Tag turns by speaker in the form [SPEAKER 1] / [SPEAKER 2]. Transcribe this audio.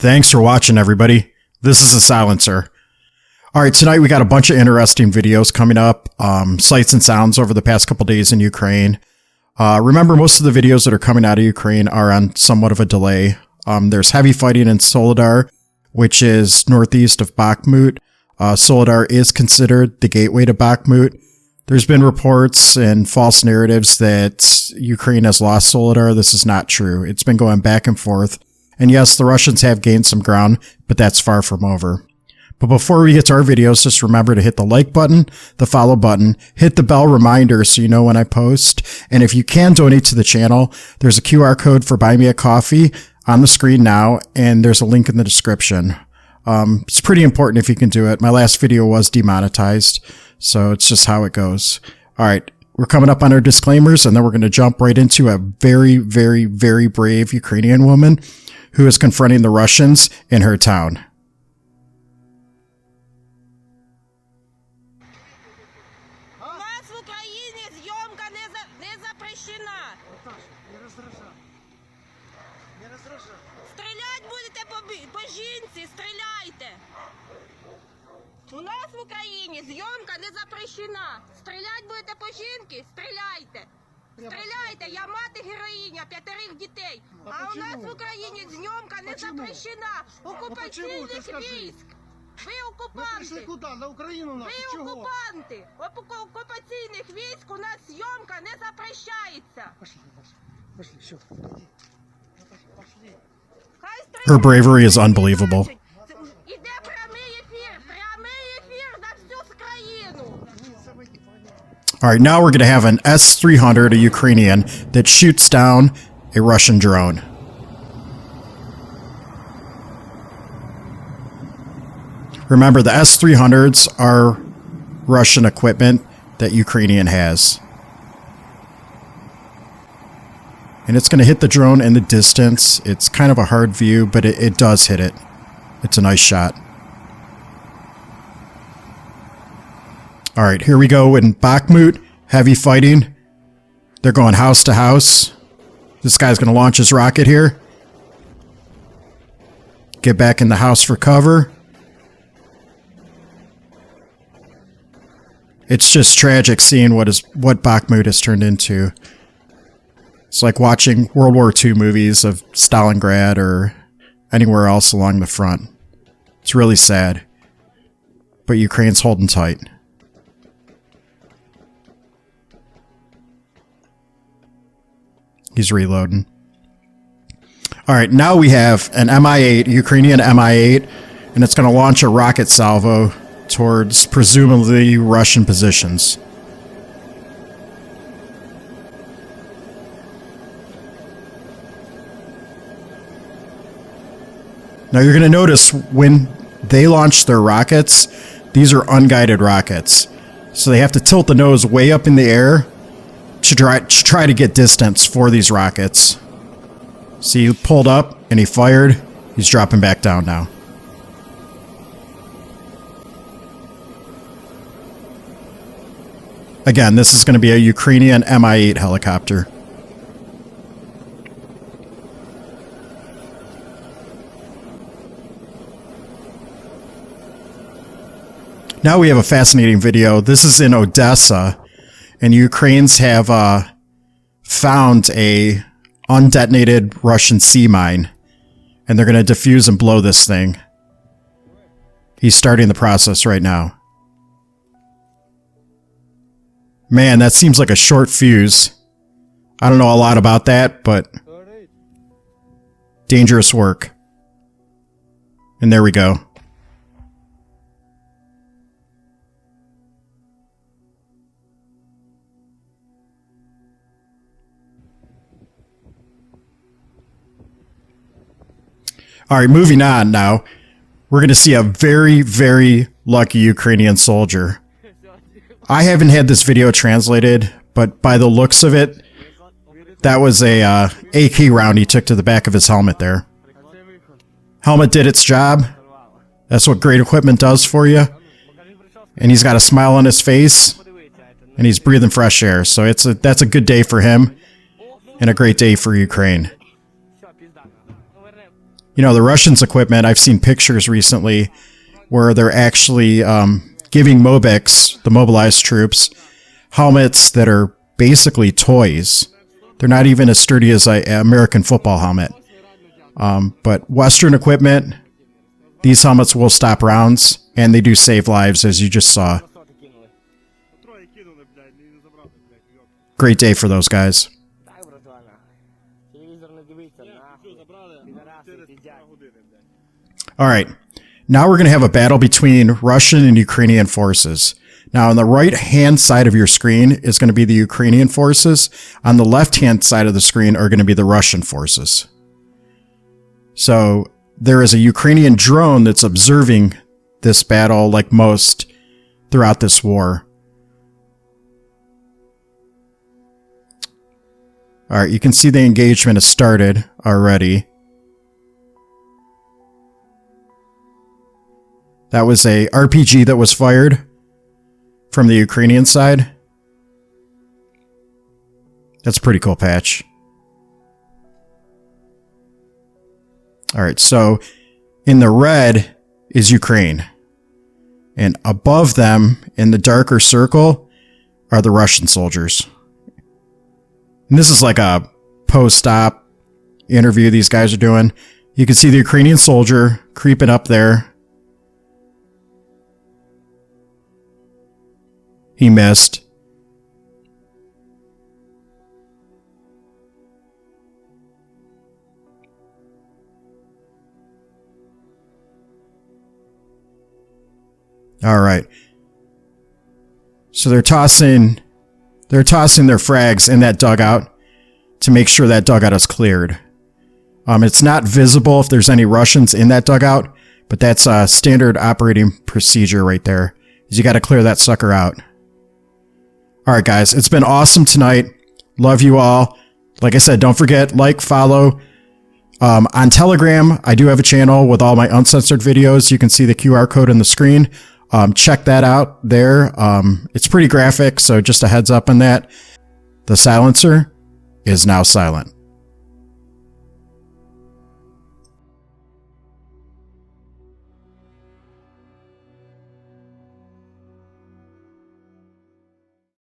[SPEAKER 1] Thanks for watching, everybody. This is THESILENCER. Alright, tonight we got a bunch of interesting videos coming up, sights and sounds over the past couple days in Ukraine. Remember, most of the videos that are coming out of Ukraine are on somewhat of a delay. There's heavy fighting in Soledar, which is northeast of Bakhmut. Soledar is considered the gateway to Bakhmut. There's been reports and false narratives that Ukraine has lost Soledar. This is not true. It's been going back and forth. And yes, the Russians have gained some ground, but that's far from over. But before we get to our videos, just remember to hit the like button, the follow button, hit the bell reminder so you know when I post. And if you can donate to the channel, there's a QR code for Buy Me a Coffee on the screen now, and there's a link in the description. It's pretty important if you can do it. My last video was demonetized, so it's just how it goes. All right, we're coming up on our disclaimers, and then we're going to jump right into a very, very, very brave Ukrainian woman who is confronting the Russians in her town.
[SPEAKER 2] У нас в Україні зйомка не запрещена. Стрілять будете по жінки? Стріляйте. Стріляйте, я мати героїня, 5 дітей. А у нас в Україні зйомка не запрещена. Окупаційних військ. Ви окупанти.
[SPEAKER 3] Ви прийшли куди? На Україну нашу?
[SPEAKER 2] Ви
[SPEAKER 3] Чого?
[SPEAKER 2] окупанти. Окупаційних військ у нас зйомка не запрещається.
[SPEAKER 3] Пошли, пошли, все.
[SPEAKER 1] Her bravery is unbelievable.
[SPEAKER 2] Іде прямий ефір на всю країну.
[SPEAKER 1] Alright, now we're going to have an S-300, a Ukrainian, that shoots down a Russian drone. Remember, the S-300s are Russian equipment that Ukrainian has. And it's going to hit the drone in the distance. It's kind of a hard view, but it does hit it. It's a nice shot. Alright, here we go in Bakhmut. Heavy fighting. They're going house to house. This guy's going to launch his rocket here. Get back in the house for cover. It's just tragic seeing what Bakhmut has turned into. It's like watching World War II movies of Stalingrad or anywhere else along the front. It's really sad. But Ukraine's holding tight. He's reloading. Alright, now we have an Mi-8, Ukrainian Mi-8, and it's going to launch a rocket salvo towards presumably Russian positions. Now you're going to notice when they launch their rockets, these are unguided rockets. So they have to tilt the nose way up in the air to try to get distance for these rockets. See, he pulled up and he fired. He's dropping back down now. Again, this is going to be a Ukrainian Mi-8 helicopter. Now we have a fascinating video. This is in Odessa, and Ukrainians have found a undetonated Russian sea mine, and they're going to defuse and blow this thing. He's starting the process right now. Man, that seems like a short fuse. I don't know a lot about that, but dangerous work. And there we go. Alright, moving on now. We're going to see a very, very lucky Ukrainian soldier. I haven't had this video translated, but by the looks of it, that was a AK round he took to the back of his helmet there. Helmet did its job. That's what great equipment does for you. And he's got a smile on his face, and he's breathing fresh air. So that's a good day for him, and a great day for Ukraine. You know, the Russians' equipment, I've seen pictures recently where they're actually giving Mobics, the mobilized troops, helmets that are basically toys. They're not even as sturdy as an American football helmet. But Western equipment, these helmets will stop rounds, and they do save lives, as you just saw. Great day for those guys. All right, now we're going to have a battle between Russian and Ukrainian forces. Now, on the right-hand side of your screen is going to be the Ukrainian forces. On the left-hand side of the screen are going to be the Russian forces. So there is a Ukrainian drone that's observing this battle like most throughout this war. All right, you can see the engagement has started already. That was a RPG that was fired from the Ukrainian side. That's a pretty cool patch. All right, so in the red is Ukraine. And above them, in the darker circle, are the Russian soldiers. And this is like a post-op interview these guys are doing. You can see the Ukrainian soldier creeping up there. He missed. All right. So they're tossing their frags in that dugout to make sure that dugout is cleared. It's not visible if there's any Russians in that dugout, but that's a standard operating procedure right there. Is you got to clear that sucker out. All right, guys, it's been awesome tonight. Love you all. Like I said, don't forget, like, follow. On Telegram, I do have a channel with all my uncensored videos. You can see the QR code on the screen. Check that out there. It's pretty graphic, so just a heads up on that. The silencer is now silent.